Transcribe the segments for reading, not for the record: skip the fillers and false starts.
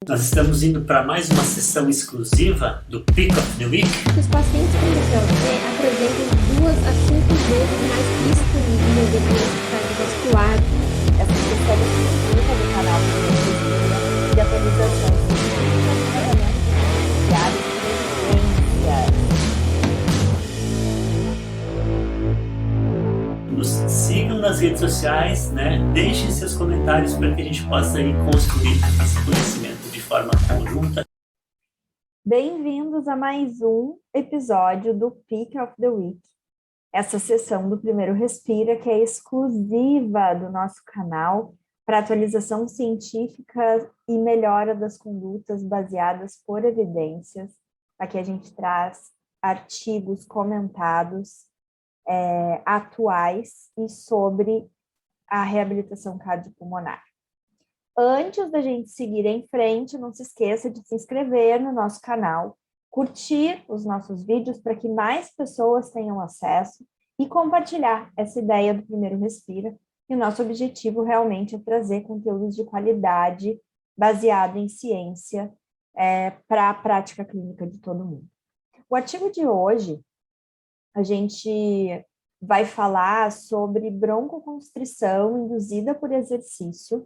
Nós estamos indo para mais uma sessão exclusiva do Peak of the Week. Os pacientes com DCLT apresentam 2 a 5 vezes mais risco de doença cardiovascular. Essa sessão exclusiva do canal de atualização de Nos sigam nas redes sociais, né? Deixem seus comentários para que a gente possa aí construir esse conhecimento de forma conjunta. Bem-vindos a mais um episódio do Peak of the Week. Essa sessão do Primeiro Respira, que é exclusiva do nosso canal para atualização científica e melhora das condutas baseadas por evidências. Aqui a gente traz artigos comentados, atuais e sobre a reabilitação cardiopulmonar. Antes da gente seguir em frente, não se esqueça de se inscrever no nosso canal, curtir os nossos vídeos para que mais pessoas tenham acesso e compartilhar essa ideia do Primeiro Respira. E o nosso objetivo realmente é trazer conteúdos de qualidade baseado em ciência para a prática clínica de todo mundo. O artigo de hoje, a gente vai falar sobre broncoconstrição induzida por exercício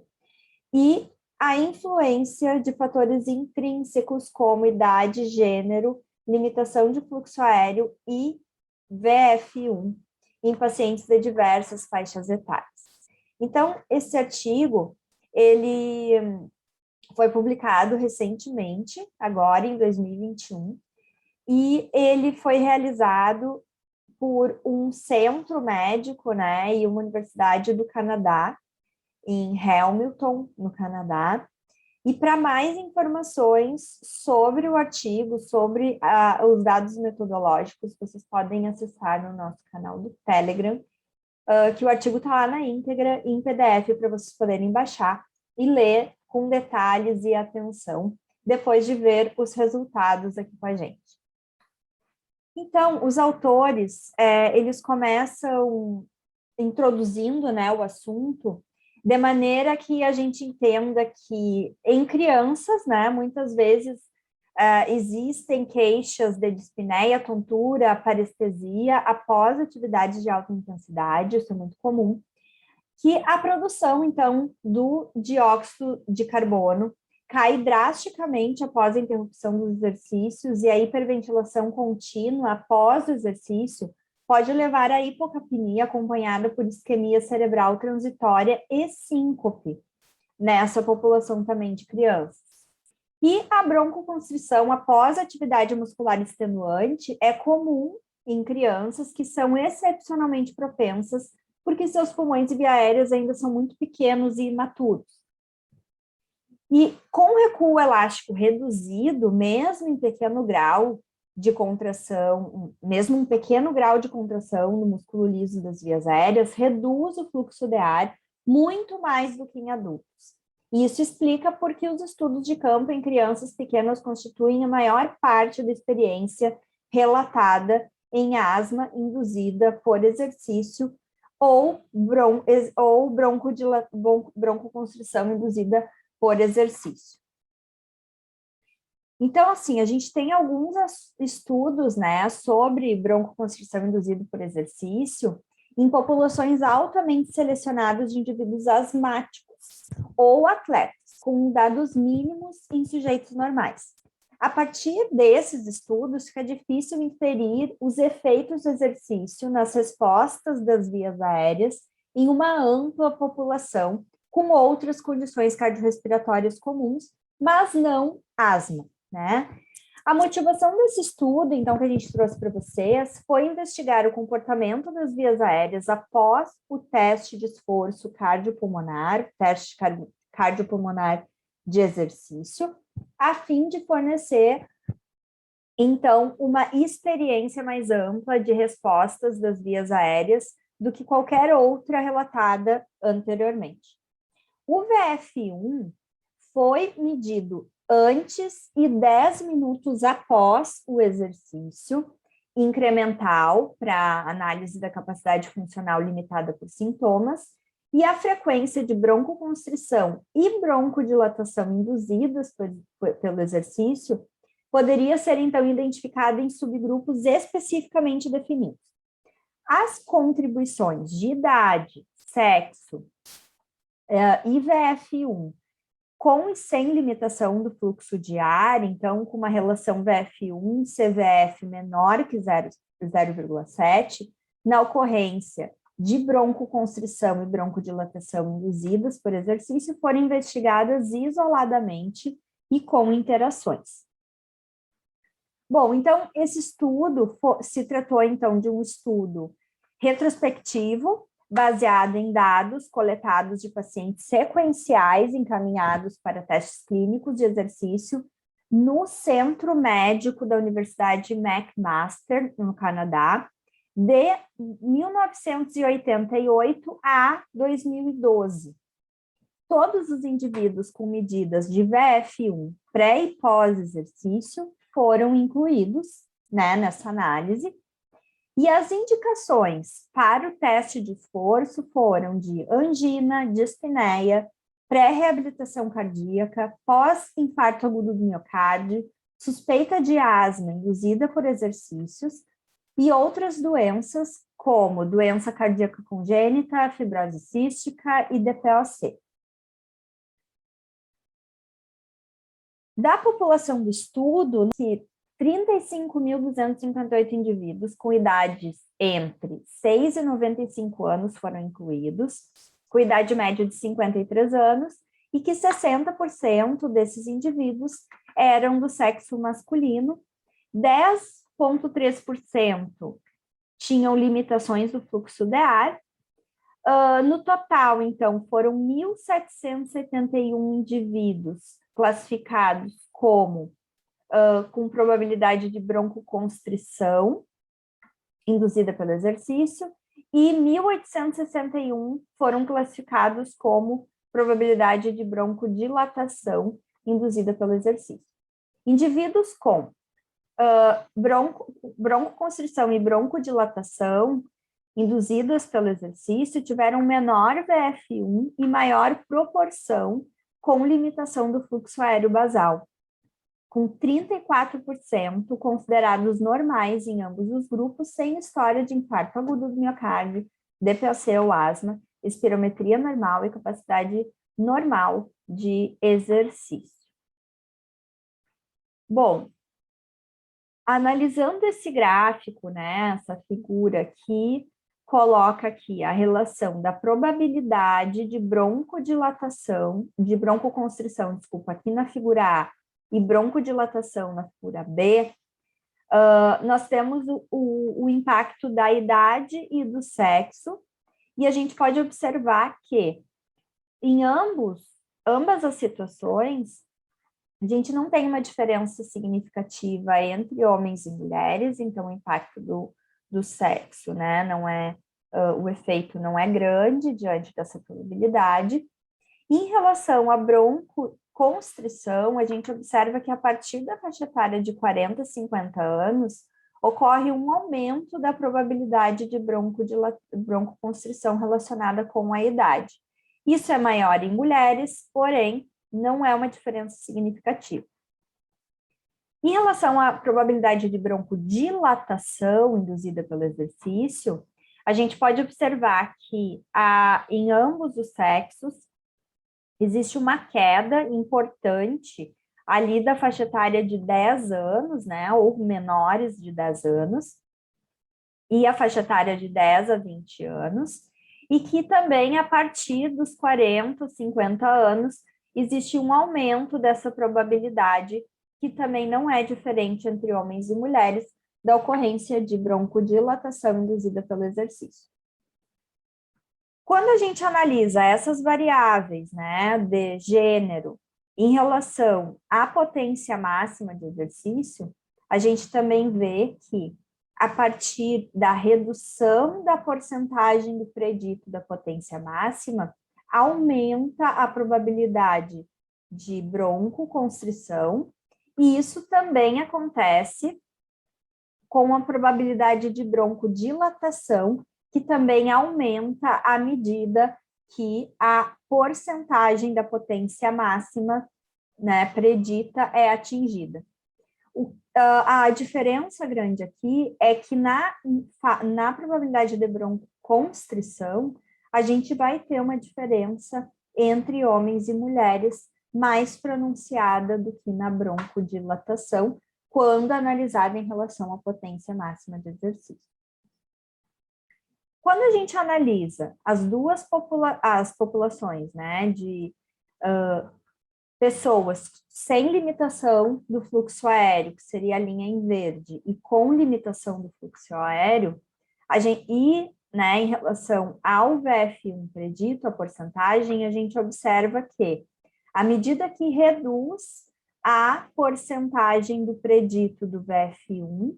e a influência de fatores intrínsecos como idade, gênero, limitação de fluxo aéreo e VF1 em pacientes de diversas faixas etárias. Então, esse artigo, ele foi publicado recentemente, agora em 2021, e ele foi realizado por um centro médico, né, e uma universidade do Canadá, em Hamilton, no Canadá. E para mais informações sobre o artigo, sobre os dados metodológicos, vocês podem acessar no nosso canal do Telegram, que o artigo está lá na íntegra, em PDF, para vocês poderem baixar e ler com detalhes e atenção, depois de ver os resultados aqui com a gente. Então, os autores, eles começam introduzindo, né, o assunto, de maneira que a gente entenda que em crianças, né, muitas vezes existem queixas de dispneia, tontura, parestesia após atividades de alta intensidade, isso é muito comum, que a produção, então, do dióxido de carbono cai drasticamente após a interrupção dos exercícios e a hiperventilação contínua após o exercício pode levar à hipocapnia acompanhada por isquemia cerebral transitória e síncope nessa população também de crianças. E a broncoconstrição após atividade muscular extenuante é comum em crianças que são excepcionalmente propensas porque seus pulmões e vias aéreas ainda são muito pequenos e imaturos. E com recuo elástico reduzido, mesmo em pequeno grau de contração, mesmo um pequeno grau de contração no músculo liso das vias aéreas, reduz o fluxo de ar muito mais do que em adultos. E isso explica porque os estudos de campo em crianças pequenas constituem a maior parte da experiência relatada em asma induzida por exercício ou broncoconstrição induzida por exercício. Então, assim, a gente tem alguns estudos, né, sobre broncoconstrição induzida por exercício em populações altamente selecionadas de indivíduos asmáticos ou atletas, com dados mínimos em sujeitos normais. A partir desses estudos, fica difícil inferir os efeitos do exercício nas respostas das vias aéreas em uma ampla população com outras condições cardiorrespiratórias comuns, mas não asma, né? A motivação desse estudo, então, que a gente trouxe para vocês, foi investigar o comportamento das vias aéreas após o teste de esforço cardiopulmonar, teste cardiopulmonar de exercício, a fim de fornecer, então, uma experiência mais ampla de respostas das vias aéreas do que qualquer outra relatada anteriormente. O VF1 foi medido antes e 10 minutos após o exercício incremental para análise da capacidade funcional limitada por sintomas e a frequência de broncoconstrição e broncodilatação induzidas pelo exercício poderia ser, então, identificada em subgrupos especificamente definidos. As contribuições de idade, sexo, IVF1, com e sem limitação do fluxo de ar, então, com uma relação VF1, CVF menor que 0,7, na ocorrência de broncoconstrição e broncodilatação induzidas por exercício, foram investigadas isoladamente e com interações. Bom, então, esse estudo se tratou, então, de um estudo retrospectivo, baseado em dados coletados de pacientes sequenciais encaminhados para testes clínicos de exercício no Centro Médico da Universidade McMaster, no Canadá, de 1988 a 2012. Todos os indivíduos com medidas de VF1 pré e pós-exercício foram incluídos, né, nessa análise, e as indicações para o teste de esforço foram de angina, dispneia, pré-reabilitação cardíaca, pós-infarto agudo do miocárdio, suspeita de asma induzida por exercícios e outras doenças, como doença cardíaca congênita, fibrose cística e DPOC. Da população do estudo, 35.258 indivíduos com idades entre 6 e 95 anos foram incluídos, com idade média de 53 anos, e que 60% desses indivíduos eram do sexo masculino, 10,3% tinham limitações do fluxo de ar. No total, então, foram 1.771 indivíduos classificados como com probabilidade de broncoconstrição induzida pelo exercício, e 1.861 foram classificados como probabilidade de broncodilatação induzida pelo exercício. Indivíduos com broncoconstrição e broncodilatação induzidas pelo exercício tiveram menor VF1 e maior proporção com limitação do fluxo aéreo basal, com 34% considerados normais em ambos os grupos, sem história de infarto agudo do miocárdio, DPOC ou asma, espirometria normal e capacidade normal de exercício. Bom, analisando esse gráfico, né, essa figura aqui, coloca aqui a relação da probabilidade de broncodilatação, de broncoconstrição, desculpa, aqui na figura A, e broncodilatação na figura B, nós temos o impacto da idade e do sexo, e a gente pode observar que em ambas as situações, a gente não tem uma diferença significativa entre homens e mulheres, então o impacto do sexo, né, não é, o efeito não é grande diante dessa probabilidade. Em relação à broncoconstrição, a gente observa que a partir da faixa etária de 40 a 50 anos, ocorre um aumento da probabilidade de broncoconstrição relacionada com a idade. Isso é maior em mulheres, porém, não é uma diferença significativa. Em relação à probabilidade de broncodilatação induzida pelo exercício, a gente pode observar que em ambos os sexos existe uma queda importante ali da faixa etária de 10 anos, né, ou menores de 10 anos, e a faixa etária de 10 a 20 anos, e que também a partir dos 40, 50 anos, existe um aumento dessa probabilidade, que também não é diferente entre homens e mulheres, da ocorrência de broncodilatação induzida pelo exercício. Quando a gente analisa essas variáveis, né, de gênero, em relação à potência máxima de exercício, a gente também vê que, a partir da redução da porcentagem do predito da potência máxima, aumenta a probabilidade de broncoconstrição, e isso também acontece com a probabilidade de broncodilatação, que também aumenta à medida que a porcentagem da potência máxima, né, predita é atingida. A diferença grande aqui é que na probabilidade de broncoconstrição, a gente vai ter uma diferença entre homens e mulheres mais pronunciada do que na broncodilatação, quando analisada em relação à potência máxima de exercício. Quando a gente analisa as duas populações, né, de pessoas sem limitação do fluxo aéreo, que seria a linha em verde, e com limitação do fluxo aéreo, né, em relação ao VF1 predito, a porcentagem, a gente observa que, à medida que reduz a porcentagem do predito do VF1,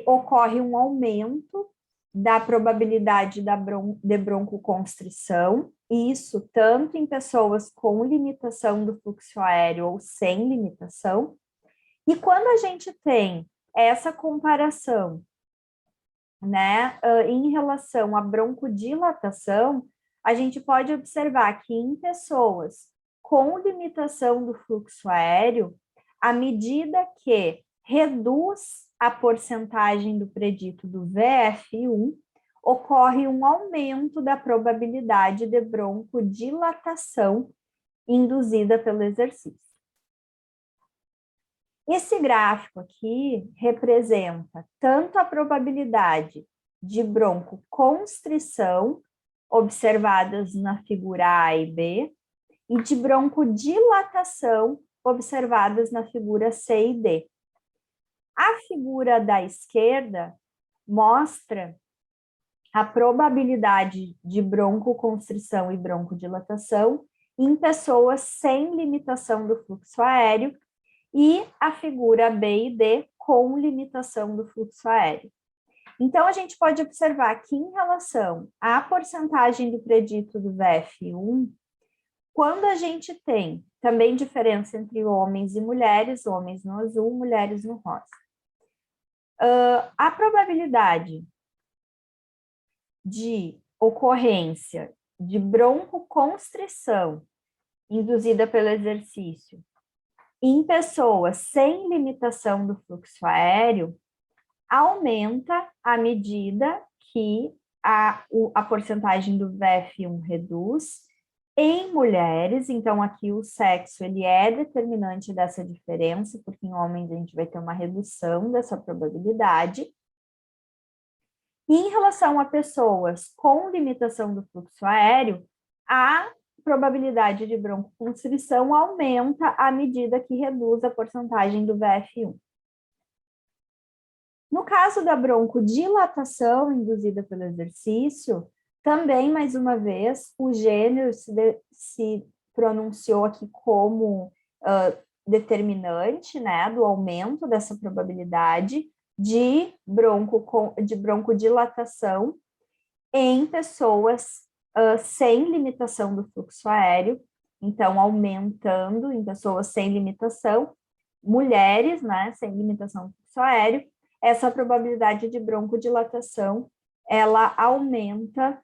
ocorre um aumento da probabilidade de broncoconstrição, isso tanto em pessoas com limitação do fluxo aéreo ou sem limitação. E quando a gente tem essa comparação, né, em relação à broncodilatação, a gente pode observar que em pessoas com limitação do fluxo aéreo, à medida que reduz a porcentagem do predito do VF1, ocorre um aumento da probabilidade de broncodilatação induzida pelo exercício. Esse gráfico aqui representa tanto a probabilidade de broncoconstrição, observadas na figura A e B, e de broncodilatação, observadas na figura C e D. A figura da esquerda mostra a probabilidade de broncoconstrição e broncodilatação em pessoas sem limitação do fluxo aéreo, e a figura B e D com limitação do fluxo aéreo. Então, a gente pode observar que em relação à porcentagem do predito do VF1, quando a gente tem também diferença entre homens e mulheres, homens no azul, mulheres no rosa. A probabilidade de ocorrência de broncoconstrição induzida pelo exercício em pessoas sem limitação do fluxo aéreo aumenta à medida que a porcentagem do VF1 reduz em mulheres. Então, aqui o sexo ele é determinante dessa diferença, porque em homens a gente vai ter uma redução dessa probabilidade. E em relação a pessoas com limitação do fluxo aéreo, a probabilidade de broncoconstrição aumenta à medida que reduz a porcentagem do VF1. No caso da broncodilatação induzida pelo exercício, também, mais uma vez, o gênero se pronunciou aqui como determinante, né, do aumento dessa probabilidade de broncodilatação em pessoas sem limitação do fluxo aéreo, então aumentando em pessoas sem limitação, mulheres, né, sem limitação do fluxo aéreo, essa probabilidade de broncodilatação, ela aumenta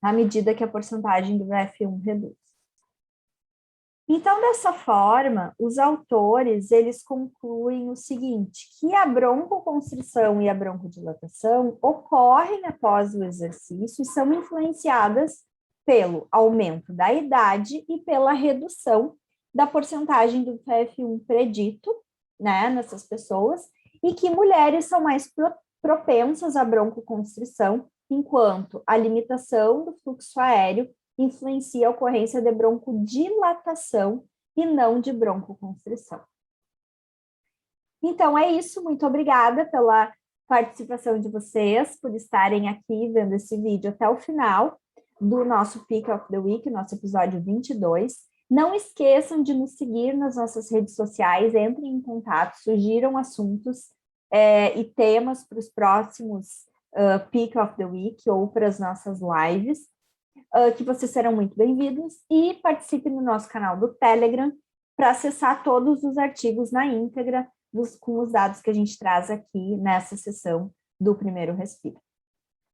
à medida que a porcentagem do VF1 reduz. Então, dessa forma, os autores, eles concluem o seguinte, que a broncoconstrição e a broncodilatação ocorrem após o exercício e são influenciadas pelo aumento da idade e pela redução da porcentagem do VF1 predito, né, nessas pessoas, e que mulheres são mais propensas à broncoconstrição, enquanto a limitação do fluxo aéreo influencia a ocorrência de broncodilatação e não de broncoconstrição. Então, é isso. Muito obrigada pela participação de vocês, por estarem aqui vendo esse vídeo até o final do nosso Pick of the Week, nosso episódio 22. Não esqueçam de nos seguir nas nossas redes sociais, entrem em contato, sugiram assuntos e temas para os próximos Pick of the Week ou para as nossas lives, que vocês serão muito bem-vindos, e participem no nosso canal do Telegram para acessar todos os artigos na íntegra com os dados que a gente traz aqui nessa sessão do Primeiro Respiro.